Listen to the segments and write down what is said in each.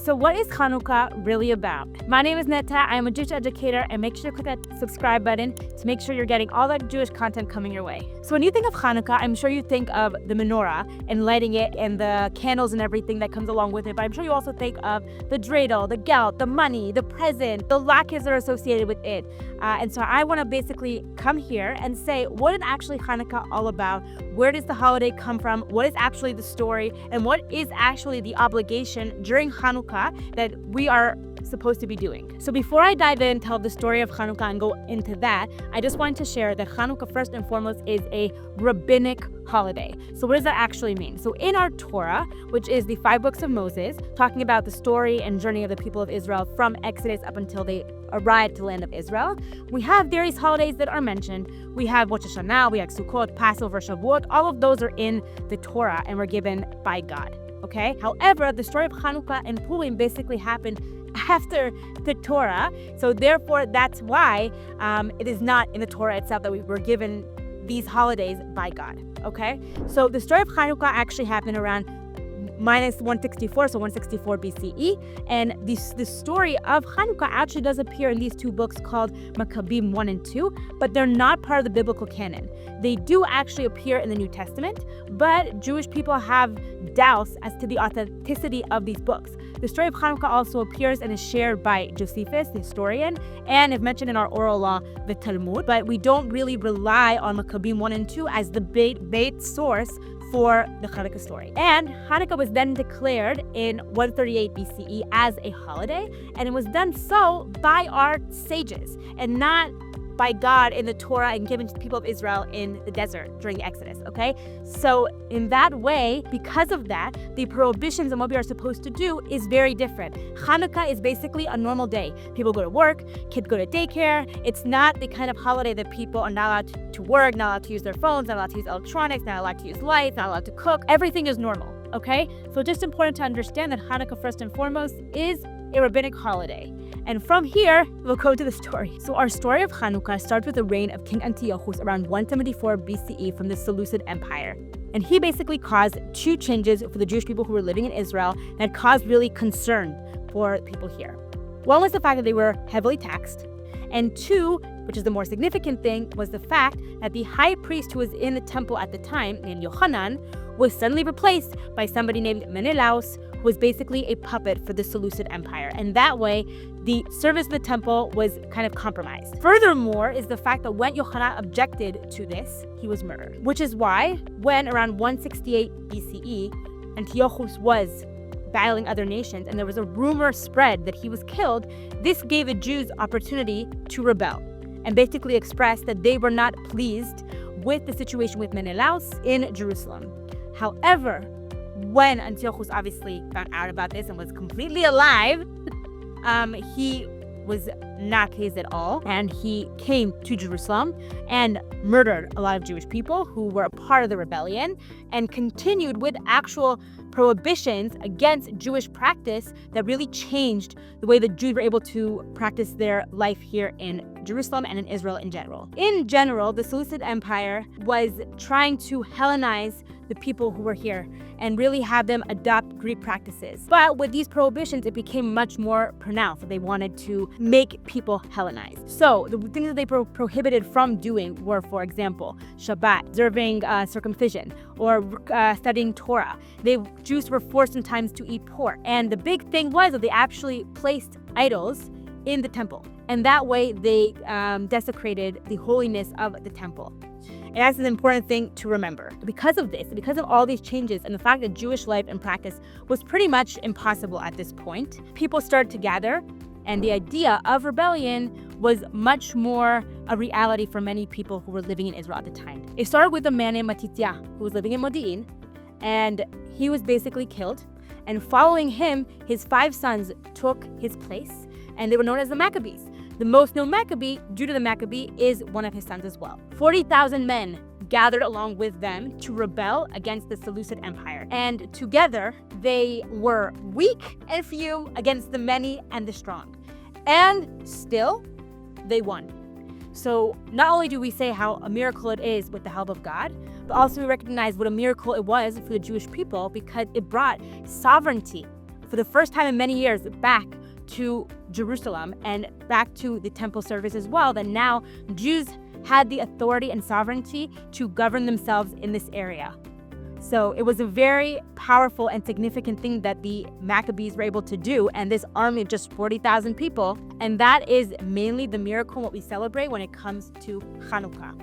So what is Hanukkah really about? My name is Netta. I am a Jewish educator, and make sure to click that subscribe button to make sure you're getting all that Jewish content coming your way. So when you think of Hanukkah, I'm sure you think of the menorah and lighting it and the candles and everything that comes along with it, but I'm sure you also think of the dreidel, the gelt, the money, the present, the latkes that are associated with it. And so I want to basically come here and say, what is actually Hanukkah all about? Where does the holiday come from? What is actually the story? And what is actually the obligation during Hanukkah that we are supposed to be doing? So before I dive in, tell the story of Hanukkah and go into that, I just wanted to share that Hanukkah first and foremost is a rabbinic holiday. So what does that actually mean? So in our Torah, which is the 5 books of Moses, talking about the story and journey of the people of Israel from Exodus up until they arrived to the land of Israel, we have various holidays that are mentioned. We have Rosh Hashanah, we have Sukkot, Passover, Shavuot. All of those are in the Torah and were given by God. Okay. However, the story of Hanukkah and Purim basically happened after the Torah. So therefore, that's why it is not in the Torah itself that we were given these holidays by God. Okay. So the story of Hanukkah actually happened around minus 164, so 164 BCE. And the story of Hanukkah actually does appear in these 2 books called Maccabim 1 and 2, but they're not part of the biblical canon. They do actually appear in the New Testament, but Jewish people have doubts as to the authenticity of these books. The story of Hanukkah also appears and is shared by Josephus, the historian, and if mentioned in our oral law, the Talmud, but we don't really rely on Maccabim 1 and 2 as the bait source for the Hanukkah story. And Hanukkah was then declared in 138 BCE as a holiday, and it was done so by our sages and not by God in the Torah and given to the people of Israel in the desert during the Exodus, okay? So in that way, because of that, the prohibitions and what we are supposed to do is very different. Hanukkah is basically a normal day. People go to work, kids go to daycare. It's not the kind of holiday that people are not allowed to work, not allowed to use their phones, not allowed to use electronics, not allowed to use lights, not allowed to cook. Everything is normal, okay? So just important to understand that Hanukkah, first and foremost, is a rabbinic holiday. And from here, we'll go to the story. So our story of Hanukkah starts with the reign of King Antiochus around 174 BCE from the Seleucid Empire. And he basically caused 2 changes for the Jewish people who were living in Israel that caused really concern for people here. One was the fact that they were heavily taxed. And 2, which is the more significant thing, was the fact that the high priest who was in the temple at the time, named Yohanan, was suddenly replaced by somebody named Menelaus, who was basically a puppet for the Seleucid Empire. And that way, the service of the temple was kind of compromised. Furthermore is the fact that when Yohanan objected to this, he was murdered. Which is why, when around 168 BCE, Antiochus was battling other nations and there was a rumor spread that he was killed, this gave the Jews opportunity to rebel and basically express that they were not pleased with the situation with Menelaus in Jerusalem. However, when Antiochus obviously found out about this and was completely alive, he was not pleased at all, and he came to Jerusalem and murdered a lot of Jewish people who were a part of the rebellion and continued with actual prohibitions against Jewish practice that really changed the way the Jews were able to practice their life here in Jerusalem and in Israel in general. In general, the Seleucid Empire was trying to Hellenize the people who were here and really have them adopt Greek practices. But with these prohibitions, it became much more pronounced. They wanted to make people Hellenized. So the things that they prohibited from doing were, for example, Shabbat, observing circumcision, or studying Torah. Jews were forced sometimes to eat pork. And the big thing was that they actually placed idols in the temple. And that way they desecrated the holiness of the temple. And that's an important thing to remember. Because of this, because of all these changes and the fact that Jewish life and practice was pretty much impossible at this point, people started to gather, and the idea of rebellion was much more a reality for many people who were living in Israel at the time. It started with a man named Matityahu, who was living in Modi'in, and he was basically killed. And following him, his 5 sons took his place, and they were known as the Maccabees. The most known Maccabee, Judah the Maccabee, is one of his sons as well. 40,000 men gathered along with them to rebel against the Seleucid Empire. And together, they were weak and few against the many and the strong. And still, they won. So not only do we say how a miracle it is with the help of God, but also we recognize what a miracle it was for the Jewish people because it brought sovereignty for the first time in many years, back to Jerusalem and back to the temple service as well, that now Jews had the authority and sovereignty to govern themselves in this area. So it was a very powerful and significant thing that the Maccabees were able to do, and this army of just 40,000 people. And that is mainly the miracle, what we celebrate when it comes to Hanukkah.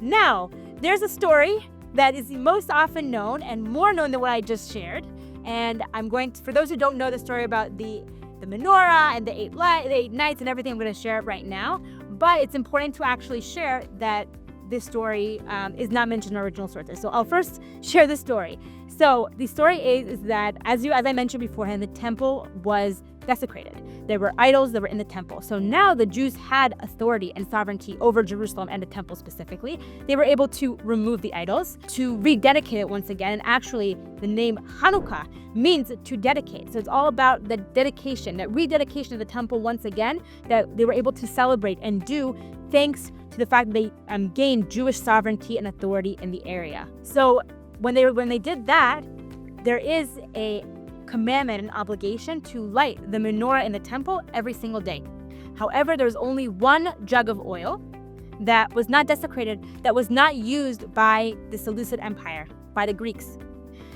Now, there's a story that is most often known and more known than what I just shared. And I'm going to, for those who don't know the story about the menorah and the eight nights and everything, I'm going to share it right now. But it's important to actually share that this story is not mentioned in original sources. So I'll first share the story. So the story is that, as I mentioned beforehand, the temple was desecrated. There were idols that were in the temple. So now the Jews had authority and sovereignty over Jerusalem and the temple specifically. They were able to remove the idols, to rededicate it once again. And actually, the name Hanukkah means to dedicate. So it's all about the dedication, that rededication of the temple once again, that they were able to celebrate and do thanks to the fact that they gained Jewish sovereignty and authority in the area. So when they did that, there is a commandment and obligation to light the menorah in the temple every single day. However, there's only one jug of oil that was not desecrated, that was not used by the Seleucid Empire, by the Greeks.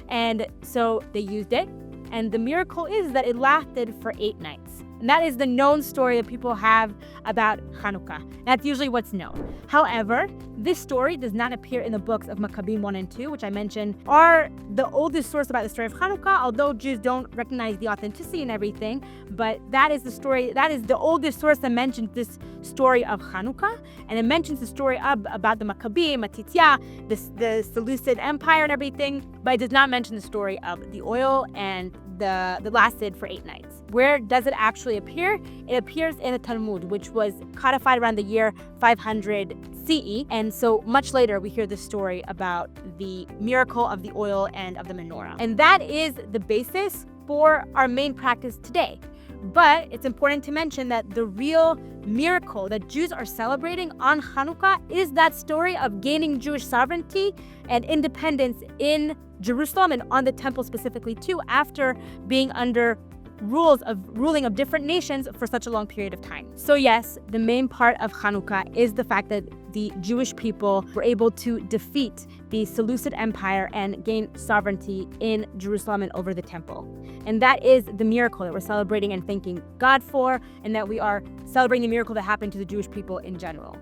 And so they used it, and the miracle is that it lasted for 8 nights. And that is the known story that people have about Hanukkah. That's usually what's known. However, this story does not appear in the books of Maccabees 1 and 2, which I mentioned are the oldest source about the story of Hanukkah, although Jews don't recognize the authenticity and everything. But that is the story, that is the oldest source that mentions this story of Hanukkah. And it mentions the story about the Maccabee, Matitya, the Seleucid Empire and everything, but it does not mention the story of the oil and the lasted for 8 nights. Where does it actually appear? It appears in the Talmud, which was codified around the year 500 CE. And so much later, we hear the story about the miracle of the oil and of the menorah. And that is the basis for our main practice today. But it's important to mention that the real miracle that Jews are celebrating on Hanukkah is that story of gaining Jewish sovereignty and independence in Jerusalem and on the temple specifically too, after being under ruling of different nations for such a long period of time. So yes, the main part of Hanukkah is the fact that the Jewish people were able to defeat the Seleucid Empire and gain sovereignty in Jerusalem and over the temple. And that is the miracle that we're celebrating and thanking God for, and that we are celebrating the miracle that happened to the Jewish people in general.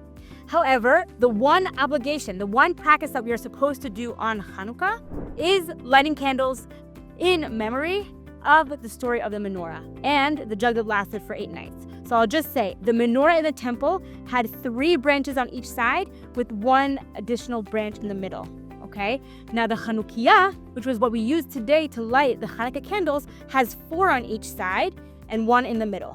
However, the one obligation, the one practice that we are supposed to do on Hanukkah is lighting candles in memory of the story of the menorah and the jug that lasted for 8 nights. So I'll just say the menorah in the temple had 3 branches on each side with 1 additional branch in the middle. Okay. Now the Hanukkah, which was what we use today to light the Hanukkah candles, has 4 on each side and 1 in the middle,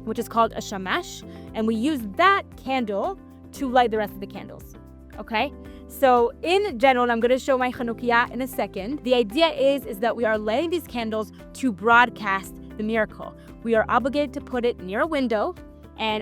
which is called a shamash. And we use that candle to light the rest of the candles. Okay. So in general, and I'm going to show my Hanukkah in a second, the idea is that we are lighting these candles to broadcast the miracle. We are obligated to put it near a window,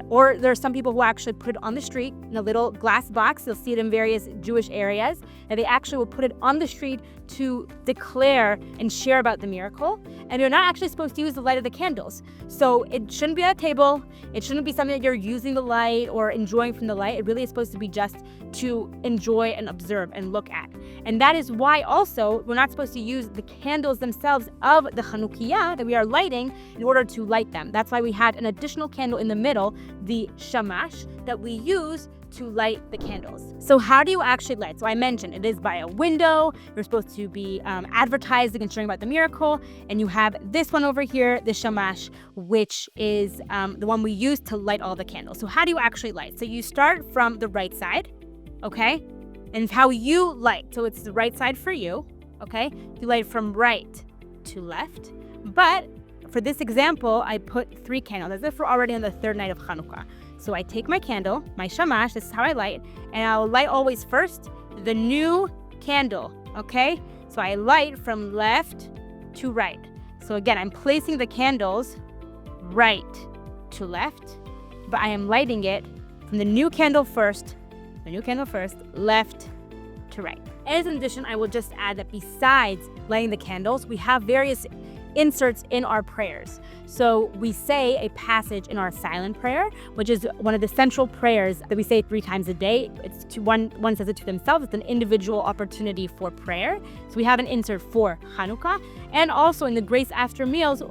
or there are some people who actually put it on the street in a little glass box. You'll see it in various Jewish areas, and they actually will put it on the street to declare and share about the miracle. And you're not actually supposed to use the light of the candles. So it shouldn't be at a table. It shouldn't be something that you're using the light or enjoying from the light. It really is supposed to be just to enjoy and observe and look at. And that is why also we're not supposed to use the candles themselves of the Hanukkah that we are lighting in order to light them. That's why we had an additional candle in the middle, the shamash, that we use to light the candles. So how do you actually light? So I mentioned it is by a window. You're supposed to be advertising and sharing about the miracle. And you have this one over here, the shamash, which is the one we use to light all the candles. So how do you actually light? So you start from the right side, okay? And how you light. So it's the right side for you, okay? You light from right to left. But for this example, I put 3 candles as if we're already on the 3rd night of Hanukkah. So I take my candle, my shamash, this is how I light, and I'll light always first the new candle, okay? So I light from left to right. So again, I'm placing the candles right to left, but I am lighting it from the new candle first, left to right. As an addition, I will just add that besides lighting the candles, we have various inserts in our prayers. So we say a passage in our silent prayer, which is one of the central prayers that we say 3 times a day. It's to one says it to themselves. It's an individual opportunity for prayer. So we have an insert for Hanukkah. And also in the grace after meals,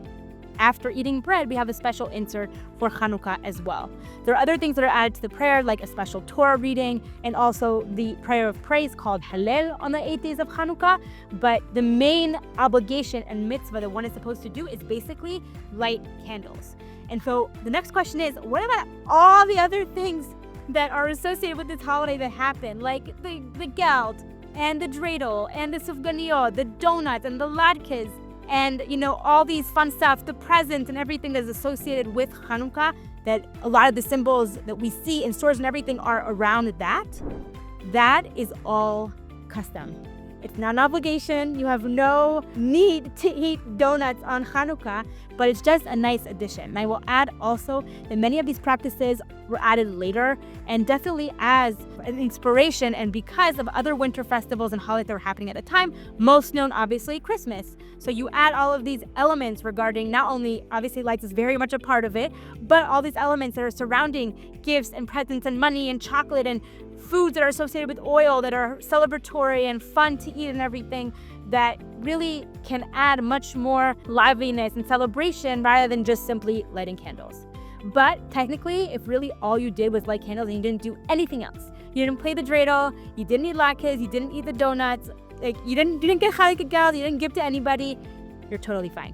after eating bread, we have a special insert for Hanukkah as well. There are other things that are added to the prayer, like a special Torah reading and also the prayer of praise called Hallel on the 8 days of Hanukkah. But the main obligation and mitzvah that one is supposed to do is basically light candles. And so the next question is, what about all the other things that are associated with this holiday that happen, like the gelt and the dreidel and the sufganiyot, the donuts and the latkes, and, all these fun stuff, the presents and everything that's associated with Hanukkah, that a lot of the symbols that we see in stores and everything are around that. That is all custom. It's not an obligation. You have no need to eat donuts on Hanukkah, but it's just a nice addition. And I will add also that many of these practices were added later and definitely as an inspiration and because of other winter festivals and holidays that were happening at the time, most known obviously Christmas. So you add all of these elements regarding not only obviously lights is very much a part of it, but all these elements that are surrounding gifts and presents and money and chocolate and foods that are associated with oil that are celebratory and fun to eat and everything that really can add much more liveliness and celebration rather than just simply lighting candles. But technically, if really all you did was light candles and you didn't do anything else, you didn't play the dreidel, you didn't eat latkes, you didn't eat the donuts, you didn't get Hanukkah gelt, you didn't give to anybody, you're totally fine.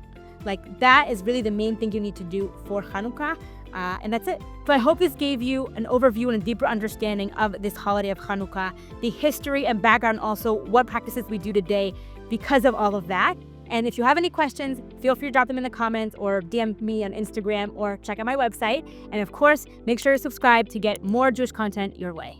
That is really the main thing you need to do for Hanukkah. And that's it. So I hope this gave you an overview and a deeper understanding of this holiday of Hanukkah, the history and background, also what practices we do today because of all of that. And if you have any questions, feel free to drop them in the comments or DM me on Instagram or check out my website. And of course, make sure to subscribe to get more Jewish content your way.